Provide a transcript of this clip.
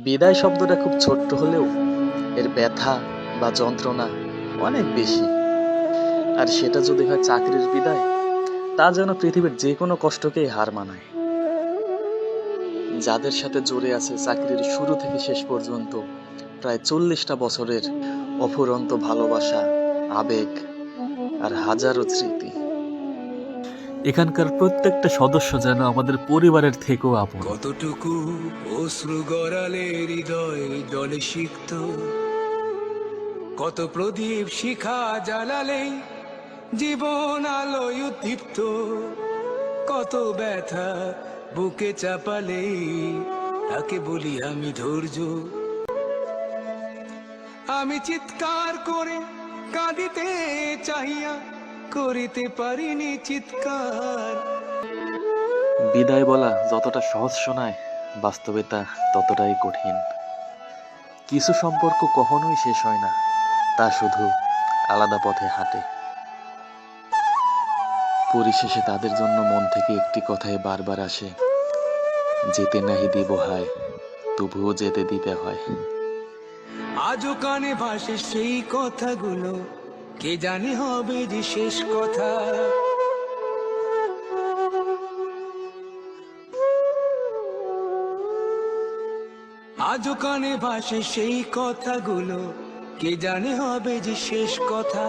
বিদায় শব্দটা খুব ছোট্ট হলেও এর ব্যথা বা যন্ত্রণা অনেক বেশি। আর সেটা যদি হয় চাকরির বিদায়, তা যেন পৃথিবীর যে কোনো কষ্টকেই হার মানায়। যাদের সাথে জড়ে আছে চাকরির শুরু থেকে শেষ পর্যন্ত প্রায় 40টা বছরের অফুরন্ত ভালোবাসা, আবেগ আর হাজারো স্মৃতি, এখানকার প্রত্যেকটা সদস্য যেন আমাদের পরিবারের থেকেও আপন। কতটুকু অশ্রু গড়ালে হৃদয় জলে সিক্ত, কত প্রদীপ শিখা জ্বালালে জীবন আলোয় উদ্দীপ্ত, কত ব্যথা বুকে চাপালে তাকে বলি আমি ধৈর্য। আমি চিৎকার করে কাঁদিতে চাহিয়া করিতে পারিনি চিৎকার। বিদায় বলা যতটা সহজ শোনায়, বাস্তবে তা ততটাই কঠিন। কিছু সম্পর্ক কখনোই শেষ হয় না, তা শুধু আলাদা পথে হাঁটে। পরিশেষে তাদের জন্য মন থেকে একটি কথাই বারবার আসে, যেতে নাহি দিব হায়, তবুও যেতে দিতে হয়। আজও কানে ভাসে সেই কথাগুলো, কে জানে হবে যে শেষ কথা। আজও কানে ভাসে সেই কথাগুলো, কে জানে হবে যে শেষ কথা।